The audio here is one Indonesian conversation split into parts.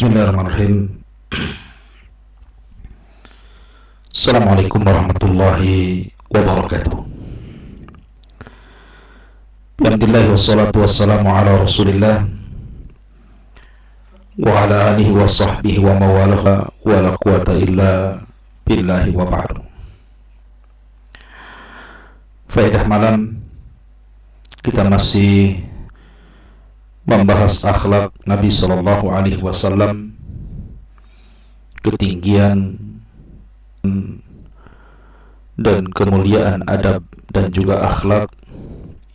Bismillahirrahmanirrahim. Assalamualaikum warahmatullahi wabarakatuh. Alhamdulillah wassalatu wassalamu ala Rasulillah wa ala alihi wa sahbihi wa mawalaha wa la quwata illa billahi wa ba'du. Faedah malam kita masih membahas akhlak Nabi Sallallahu Alaihi Wasallam, ketinggian dan kemuliaan adab dan juga akhlak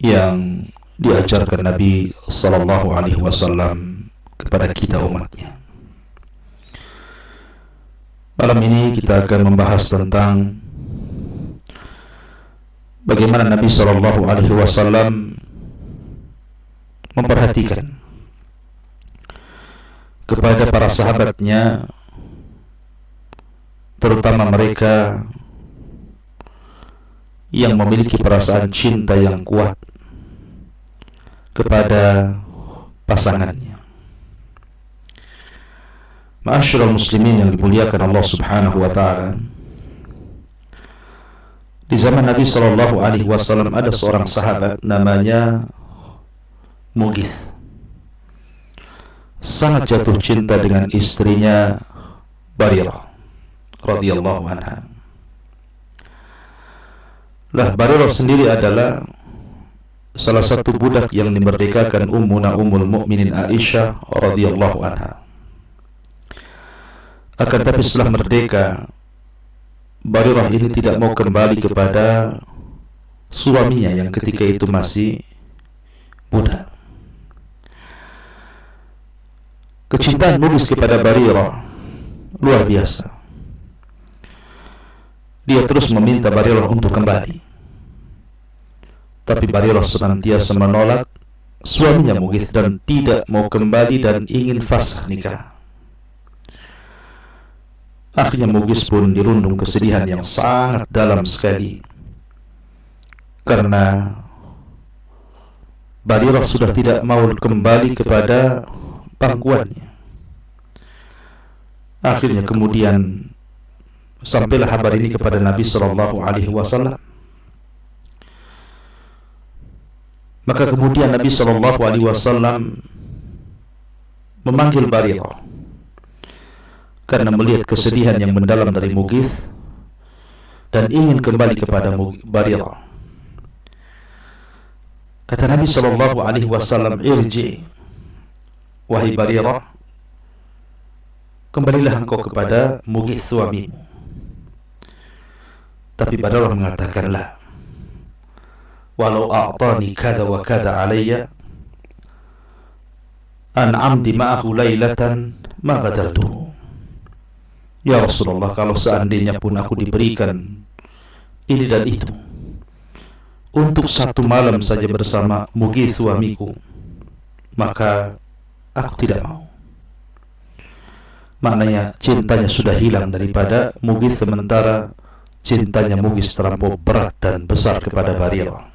yang diajarkan Nabi Sallallahu Alaihi Wasallam kepada kita umatnya. Malam ini kita akan membahas tentang bagaimana Nabi Sallallahu Alaihi Wasallam memperhatikan kepada para sahabatnya, terutama mereka yang memiliki perasaan cinta yang kuat kepada pasangannya. Ma'asyiral muslimin yang dimuliakan Allah Subhanahu wa taala, di zaman Nabi Sallallahu Alaihi Wasallam ada seorang sahabat namanya Mughith, sangat jatuh cinta dengan istrinya Barirah radhiyallahu anha. Barirah sendiri adalah salah satu budak yang dimerdekakan Ummuna Ummul Mukminin Aisyah radhiyallahu anha. Akan tapi setelah merdeka, Barirah ini tidak mau kembali kepada suaminya yang ketika itu masih budak. Kecintaan Mughith kepada Barirah luar biasa. Dia terus meminta Barirah untuk kembali, tapi Barirah senantiasa menolak suaminya Mughith dan tidak mau kembali dan ingin fasakh nikah. Akhirnya Mughith pun dirundung kesedihan yang sangat dalam sekali, karena Barirah sudah tidak mau kembali kepada pangkuannya. Akhirnya kemudian sampailah kabar ini kepada Nabi Sallallahu Alaihi Wasallam. Maka kemudian Nabi Sallallahu Alaihi Wasallam memanggil Barirah karena melihat kesedihan yang mendalam dari Mughith dan ingin kembali kepada Barirah. Kata Nabi Sallallahu Alaihi Wasallam, "Irji, wahai Barirah, kembalilah engkau kepada Mughith suamimu." Tapi Barirah mengatakan, "La, walau a'tani kada wa kada alayya an amdi ma'ahu laylatan ma badaltuhu." Ya Rasulullah, kalau seandainya pun aku diberikan ini dan itu untuk satu malam saja bersama Mughith suamiku, maka aku tidak mau. Maknanya cintanya sudah hilang daripada Mughith, sementara cintanya Mughith terlampau berat dan besar kepada Barirah.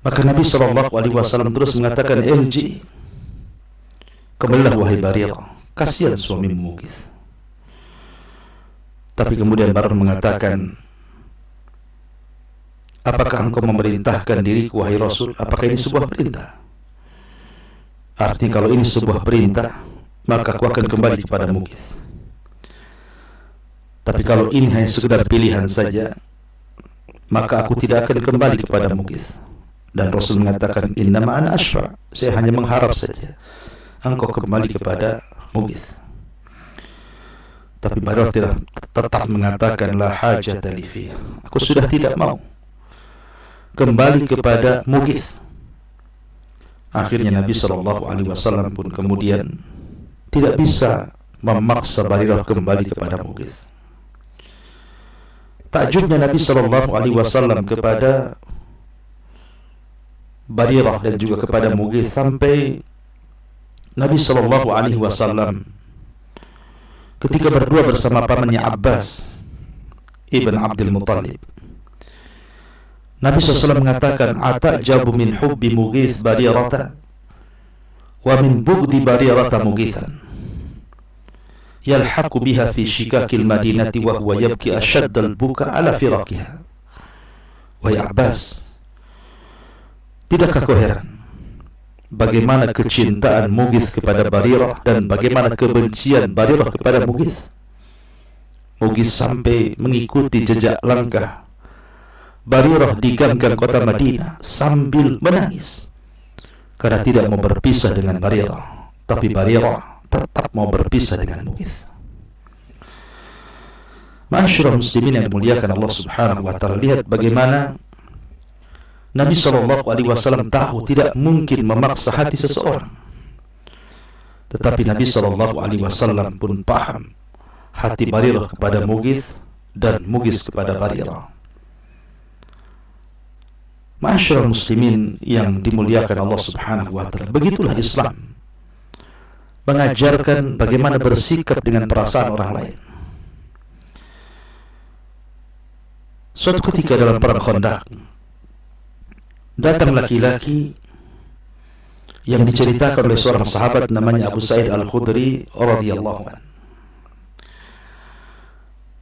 Maka Nabi Sallallahu Alaihi Wasallam terus mengatakan, "Irji, kembalilah wahai Barirah, kasihan suami Mughith." Tapi kemudian Barirah mengatakan, "Apakah engkau memerintahkan diriku wahai Rasul? Apakah ini sebuah perintah?" Artinya kalau ini sebuah perintah, maka aku akan kembali kepada Mughith. Tapi kalau ini hanya sekedar pilihan saja, maka aku tidak akan kembali kepada Mughith. Dan Rasul mengatakan, "Innama ana ashfa', saya hanya mengharap saja engkau kembali kepada Mughith." Tapi Barirah tetap mengatakan, "La hajata li fi." Aku sudah tidak mau kembali kepada Mughith. Akhirnya Nabi Sallallahu Alaihi Wasallam pun kemudian tidak bisa memaksa Barirah kembali kepada Mughith. Takjubnya Nabi Sallallahu Alaihi Wasallam kepada Barirah dan juga kepada Mughith, sampai Nabi Sallallahu Alaihi Wasallam ketika berdua bersama pamannya Abbas ibn Abdul Muttalib, Nabi SAW mengatakan, "Atajabu min hubbi Mughith Barirata wa min bughdi Barirata Mughithan yalhaqu biha fi shikakil madinati wa huwa yabki ashaddal buka ala firaqiha. Wahai Abbas, tidakkah kau heran bagaimana kecintaan Mughith kepada Barirah dan bagaimana kebencian Barirah kepada Mughith? Mughith sampai mengikuti jejak langkah Barirah di gang-gang kota Madinah sambil menangis karena tidak mau berpisah dengan Barirah, tapi Barirah tetap mau berpisah dengan Mughith. Ma'asyiral muslimin yang dimuliakan Allah Subhanahu wa taala, lihat bagaimana Nabi SAW tahu tidak mungkin memaksa hati seseorang, tetapi Nabi SAW pun paham hati Barirah kepada Mughith dan Mughith kepada Barirah. Ma'asyiral muslimin yang dimuliakan Allah Subhanahu wa taala, begitulah Islam mengajarkan bagaimana bersikap dengan perasaan orang lain. Suatu ketika dalam perang Khandaq, datang laki-laki yang diceritakan oleh seorang sahabat namanya Abu Sa'id Al-Khudri radhiyallahu anhu.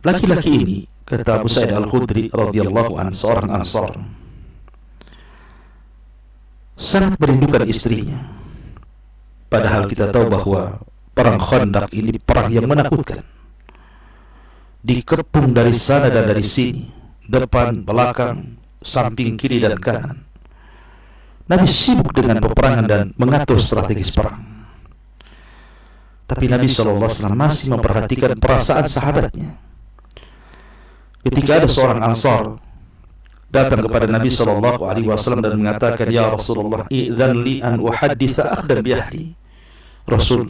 Laki-laki ini, kata Abu Sa'id Al-Khudri radhiyallahu anhu, seorang Ansar, sangat merindukan istrinya. Padahal kita tahu bahwa perang Khandaq ini perang yang menakutkan. Dikepung dari sana dan dari sini, depan, belakang, samping, kiri dan kanan. Nabi sibuk dengan peperangan dan mengatur strategis perang. Tapi Nabi SAW masih memperhatikan perasaan sahabatnya. Ketika ada seorang Ansar datang kepada Nabi SAW dan mengatakan, "Ya Rasulullah, idzan li an uhadditha akhdan bi ahli." Rasul,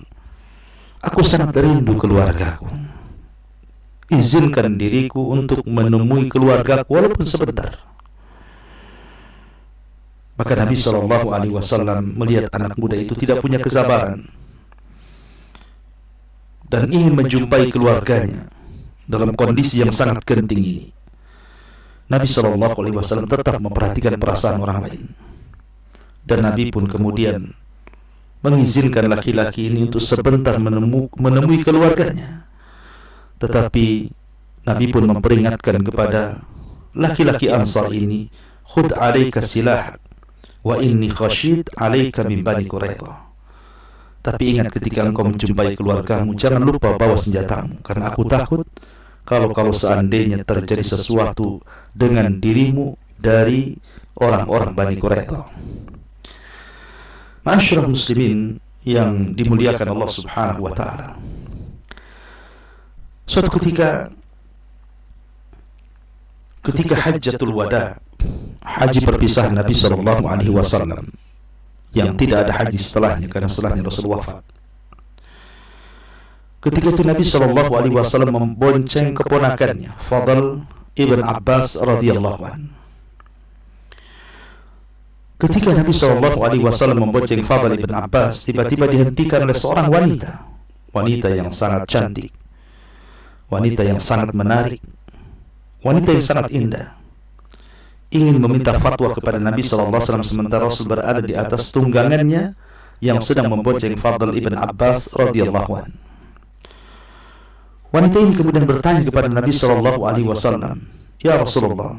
aku sangat rindu keluargaku. Izinkan diriku untuk menemui keluargaku walaupun sebentar. Maka Nabi SAW melihat anak muda itu tidak punya kesabaran dan ingin menjumpai keluarganya dalam kondisi yang sangat genting ini. Nabi SAW tetap memperhatikan perasaan orang lain, dan Nabi pun kemudian mengizinkan laki-laki ini untuk sebentar menemui keluarganya. Tetapi Nabi pun memperingatkan kepada laki-laki Ansar ini, "Khudh 'alaika silahak wa inni khasyid 'alaika min Bani Quraidah." Tapi ingat, ketika engkau menjumpai keluargamu, jangan lupa bawa senjatamu, karena aku takut kalau seandainya terjadi sesuatu dengan dirimu dari orang-orang Bani Quraidah. Ma'asyiral muslimin yang dimuliakan Allah Subhanahu wa taala, suatu ketika Hajjatul Wada, haji perpisahan Nabi sallallahu alaihi wasallam, yang tidak ada haji setelahnya karena setelahnya Rasul wafat. Ketika itu Nabi sallallahu alaihi wasallam membonceng keponakannya Fadl ibn Abbas radhiyallahu anhu. Ketika Nabi sallallahu alaihi wasallam membonceng Fadl ibn Abbas, tiba-tiba dihentikan oleh seorang wanita yang sangat cantik, wanita yang sangat menarik, wanita yang sangat indah, ingin meminta fatwa kepada Nabi SAW sementara Rasul berada di atas tunggangannya yang sedang membonceng Fadl ibn Abbas radhiyallahu anhu. Wanita ini kemudian bertanya kepada Nabi SAW, "Ya Rasulullah,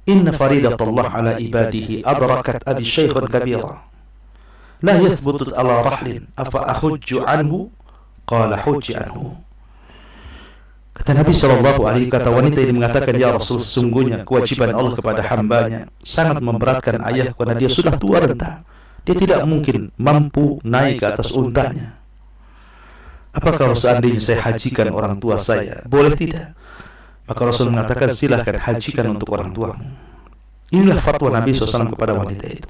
inna faridatallah ala ibadihi adrakat abi syaikhan kabira, la yathbutu ala rahlin, afa ahujju anhu?" Qala hujji anhu. Kata Nabi kata wanita ini mengatakan, "Ya Rasul, sesungguhnya kewajiban Allah kepada hambanya sangat memberatkan ayah karena dia sudah tua renta. Dia tidak mungkin mampu naik ke atas untanya. Apakah kalau seandainya saya hajikan orang tua saya, boleh tidak?" Maka Rasul mengatakan, "Silahkan hajikan untuk orang tuamu." Inilah fatwa Nabi SAW kepada wanita itu.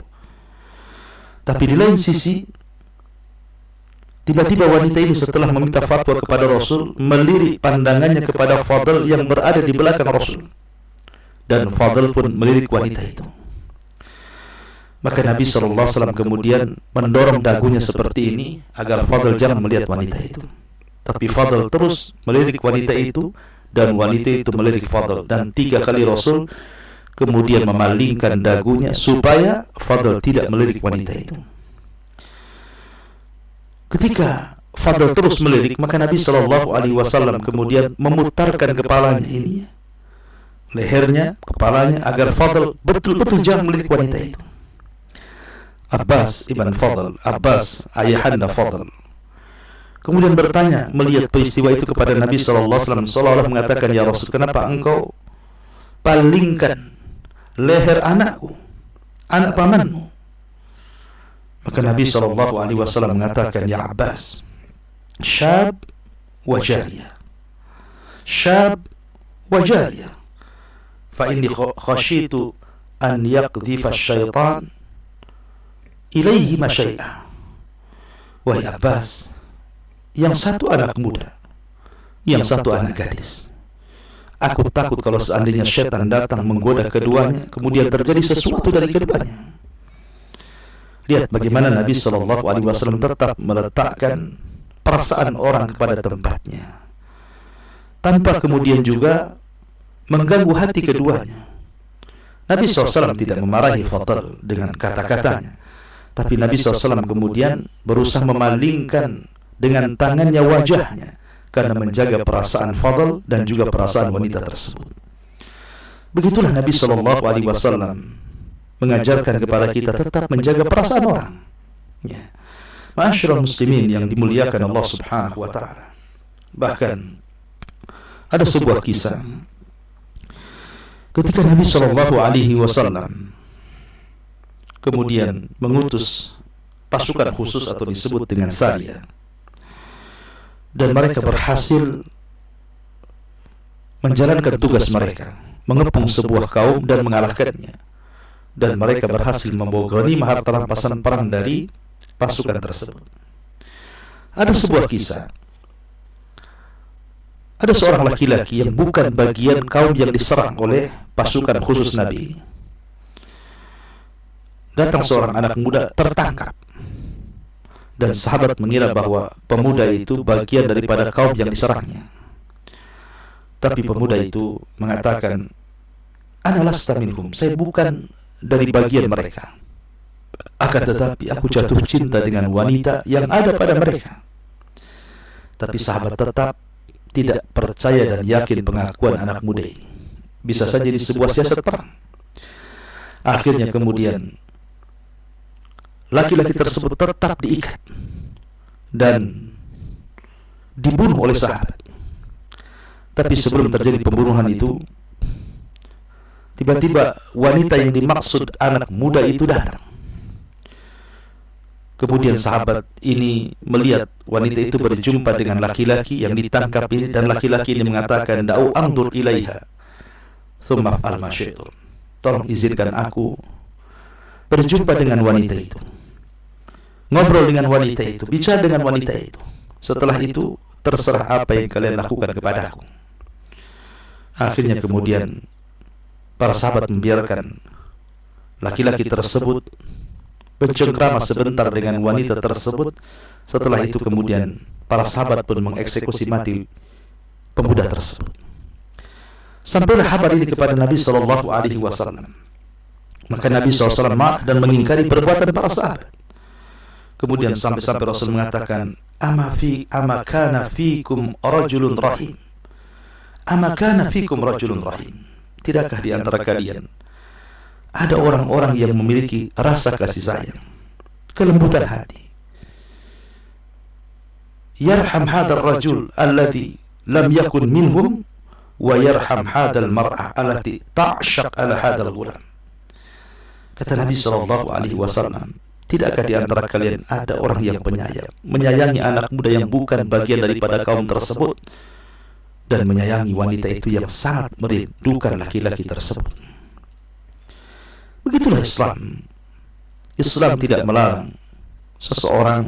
Tapi di lain sisi, tiba-tiba wanita ini setelah meminta fatwa kepada Rasul, melirik pandangannya kepada Fadl yang berada di belakang Rasul, dan Fadl pun melirik wanita itu. Maka Nabi SAW kemudian mendorong dagunya seperti ini agar Fadl jangan melihat wanita itu. Tapi Fadl terus melirik wanita itu, dan wanita itu melirik Fadl, dan 3 kali Rasul kemudian memalingkan dagunya supaya Fadl tidak melirik wanita itu. Ketika Fadl terus melirik, maka Nabi Shallallahu Alaihi Wasallam kemudian memutarkan kepalanya ini, lehernya, kepalanya, agar Fadl betul-betul jangan melirik wanita itu. Abbas ibn Fadl, Abbas ayahanda Fadl, kemudian bertanya melihat peristiwa itu kepada Nabi Shallallahu Alaihi Wasallam, seolah-olah mengatakan, ya Rasul, kenapa engkau palingkan leher anakku, anak pamanmu? Maka Nabi Shallallahu Alaihi Wasallam mengatakan, ya Abbas, syab wa jariyah, syab wa jariyah, fa inni khashitu an yaqdhifa syaitan ilaihi ma syai'ah. Wahai Abbas, yang satu anak muda, yang satu anak gadis. Aku takut kalau seandainya syaitan datang menggoda keduanya, kemudian terjadi sesuatu dari keduanya. Lihat bagaimana Nabi Shallallahu Alaihi Wasallam tetap meletakkan perasaan orang kepada tempatnya, tanpa kemudian juga mengganggu hati keduanya. Nabi SAW tidak memarahi Fadl dengan kata-katanya, tapi Nabi SAW kemudian berusaha memalingkan dengan tangannya wajahnya, karena menjaga perasaan Fadl dan juga perasaan wanita tersebut. Begitulah Nabi Shallallahu Alaihi Wasallam mengajarkan kepada kita tetap menjaga perasaan orang. Ya. Ma'asyiral muslimin yang dimuliakan Allah Subhanahu wa taala. Bahkan ada sebuah kisah ketika Nabi Shallallahu Alaihi Wasallam kemudian mengutus pasukan khusus atau disebut dengan Sariyah, dan mereka berhasil menjalankan tugas mereka, mengepung sebuah kaum dan mengalahkannya, dan mereka berhasil membawa ghanimah harta rampasan perang dari pasukan tersebut. Ada sebuah kisah, ada seorang laki-laki yang bukan bagian kaum yang diserang oleh pasukan khusus Nabi. Datang seorang anak muda tertangkap, dan sahabat mengira bahwa pemuda itu bagian daripada kaum yang diserangnya. Tapi pemuda itu mengatakan, ana lasta minhum, saya bukan dari bagian mereka. Akan tetapi aku jatuh cinta dengan wanita yang ada pada mereka. Tapi sahabat tetap tidak percaya dan yakin pengakuan anak muda ini. Bisa saja di sebuah siasat perang. Akhirnya kemudian laki-laki tersebut tetap diikat dan dibunuh oleh sahabat. Tapi sebelum terjadi pembunuhan itu, tiba-tiba wanita yang dimaksud anak muda itu datang. Kemudian sahabat ini melihat wanita itu berjumpa dengan laki-laki yang ditangkap ini, dan laki-laki ini mengatakan, da'u andur ilaiha thumma fa'al ma syi'tum. Tolong izinkan aku berjumpa dengan wanita itu, ngobrol dengan wanita itu, bicara dengan wanita itu. Setelah itu terserah apa yang kalian lakukan kepada aku. Akhirnya kemudian para sahabat membiarkan laki-laki tersebut bercengkrama sebentar dengan wanita tersebut. Setelah itu kemudian para sahabat pun mengeksekusi mati pemuda tersebut. Sampailah kabar ini kepada Nabi Shallallahu Alaihi Wasallam. Maka Nabi SAW marah dan mengingkari perbuatan para sahabat. Kemudian sampai-sampai Rasul mengatakan, ama kana fikum rajulun rahim, ama kana fikum rajulun rahim. Tidakkah di antara kalian ada orang-orang yang memiliki rasa kasih sayang, kelembutan hati? Yarham hadzal rajul alladhi lam yakun minhum wa yarham hadzal mar'ah allati ta'shaq ala hadzal ghulam. Kata Nabi sallallahu alaihi wasallam, tidakkah di antara kalian ada orang yang penyayang, menyayangi anak muda yang bukan bagian daripada kaum tersebut, dan menyayangi wanita itu yang sangat merindukan laki-laki tersebut. Begitulah Islam. Islam tidak melarang seseorang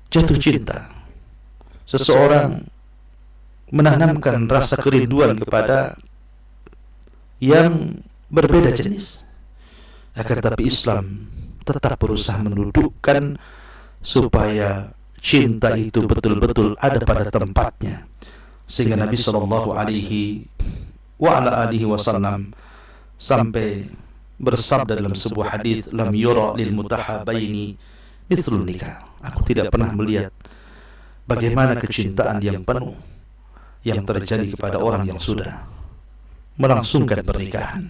jatuh cinta, seseorang menanamkan rasa kerinduan kepada yang berbeda jenis. Akan tetapi Islam tetap berusaha mendudukkan supaya cinta itu betul-betul ada pada tempatnya, sehingga Nabi Shallallahu Alaihi Wasallam sampai bersabda dalam sebuah hadis, lam yura lil mutahabaini mithlun nikah. Aku tidak pernah melihat bagaimana kecintaan yang penuh yang terjadi kepada orang yang sudah melangsungkan pernikahan.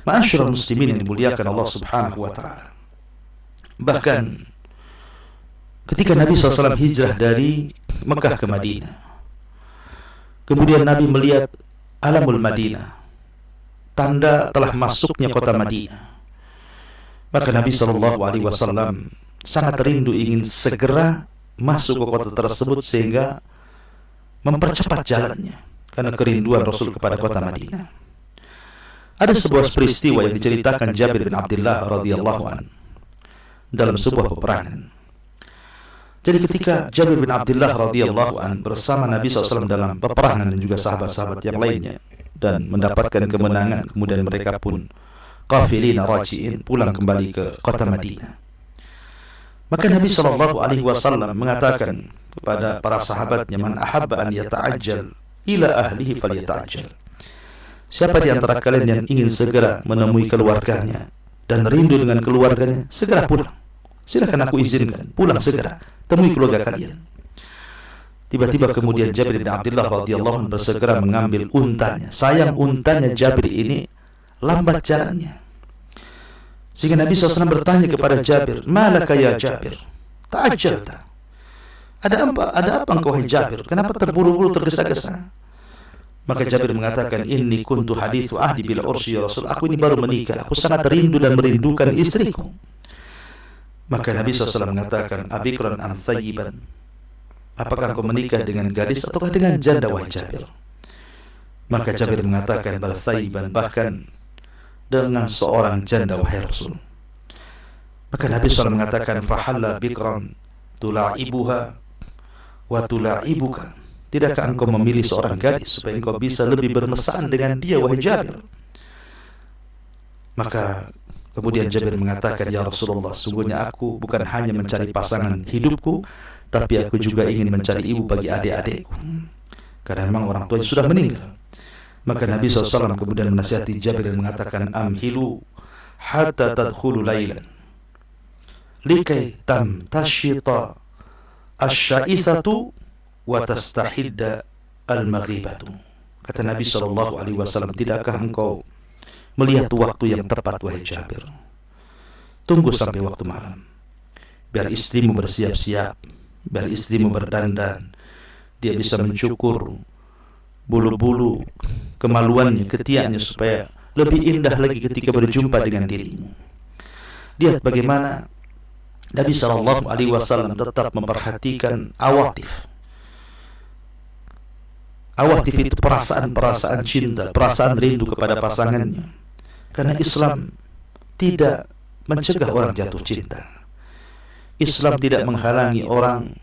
Ma'asyiral muslimin yang dimuliakan Allah Subhanahu wa taala. Bahkan ketika Nabi SAW hijrah dari Mekah ke Madinah, kemudian Nabi melihat alamul Madinah, tanda telah masuknya kota Madinah. Maka Nabi SAW sangat rindu ingin segera masuk ke kota tersebut sehingga mempercepat jalannya, karena kerinduan Rasul kepada kota Madinah. Ada sebuah peristiwa yang diceritakan Jabir bin Abdullah radhiyallahu an dalam sebuah peperangan. Jadi ketika Jabir bin Abdullah radhiyallahu an bersama Nabi SAW dalam peperangan dan juga sahabat-sahabat yang lainnya dan mendapatkan kemenangan, kemudian mereka pun qafilina raji'in, pulang kembali ke kota Madinah. Maka Nabi SAW mengatakan kepada para sahabatnya, man ahabba an yata'ajjal ila ahlihi falyata'ajjal. Siapa di antara kalian yang ingin segera menemui keluarganya dan rindu dengan keluarganya, segera pulang. Silakan aku izinkan, pulang segera, temui keluarga kalian. Tiba-tiba kemudian Jabir bin Abdullah radhiyallahu anhu bersegera mengambil untanya. Sayang untanya Jabir ini lambat jalannya. Sehingga Nabi SAW bertanya kepada Jabir, malaka ya Jabir, ta'ajjalta. Ada apa engkau wahai Jabir? Kenapa terburu-buru, tergesa-gesa? Maka Jabir mengatakan, inni kuntu hadithu ahdi bil ursi ya Rasul. Aku ini baru menikah, aku sangat rindu dan merindukan istriku. Maka Nabi SAW mengatakan, abikran am thayyiban. Apakah engkau menikah dengan gadis ataukah dengan janda wahai Jabir? Maka Jabir mengatakan, bal thayyiban, bahkan dengan seorang janda wahai Rasul. Maka Nabi SAW mengatakan, fahalla bikran tula'ibuha wa tula'ibuka. Tidakkah engkau memilih seorang gadis supaya engkau bisa lebih bermesraan dengan dia wahai Jabir? Maka kemudian Jabir mengatakan, ya Rasulullah, sungguhnya aku bukan hanya mencari pasangan hidupku, tapi aku juga ingin mencari ibu bagi adik-adikku, karena memang orang tuanya sudah meninggal. Maka Nabi SAW kemudian menasihati Jabir dan mengatakan, amhilu hatta tadkhulu laylan likai tamtashita asya'ithatu wa tastahidda al-maghibatu. Kata Nabi SAW, tidakkah engkau melihat waktu yang tepat wahai Jabir? Tunggu sampai waktu malam, biar istrimu bersiap-siap, biar istrimu berdandan, dia bisa mencukur bulu-bulu kemaluannya, ketiaknya, supaya lebih indah lagi ketika berjumpa dengan dirimu. Lihat bagaimana Nabi SAW tetap memperhatikan awatif. Awatif itu perasaan-perasaan cinta, perasaan rindu kepada pasangannya. Karena Islam tidak mencegah orang jatuh cinta. Islam tidak menghalangi orang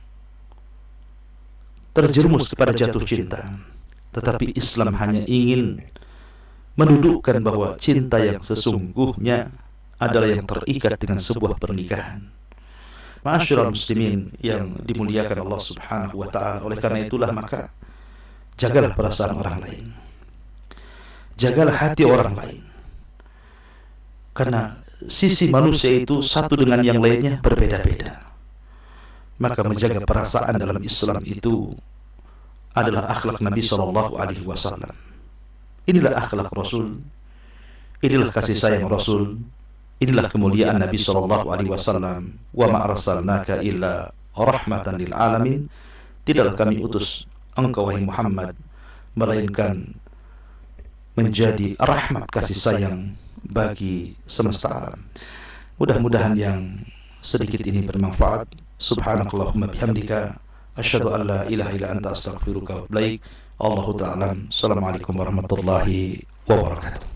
terjerumus kepada jatuh cinta. Tetapi Islam hanya ingin mendudukkan bahwa cinta yang sesungguhnya adalah yang terikat dengan sebuah pernikahan. Ma'asyiral muslimin yang dimuliakan Allah Subhanahu wa taala. Oleh karena itulah maka jagalah perasaan orang lain, jagalah hati orang lain, karena sisi manusia itu satu dengan yang lainnya berbeda-beda. Maka menjaga perasaan dalam Islam itu adalah akhlak Nabi SAW. Inilah akhlak Rasul, inilah kasih sayang Rasul, inilah kemuliaan Nabi SAW. Wa ma arsalnaka illa rahmatan lil alamin. Tidaklah kami utus engkau wahai Muhammad melainkan menjadi rahmat kasih sayang bagi semesta alam. Mudah-mudahan yang sedikit ini bermanfaat. Subhanakallahumma bihamdika asyhadu an la ilaha illa anta astaghfiruka wa atubu ilaik. Allahu ta'ala. Assalamualaikum warahmatullahi wabarakatuh.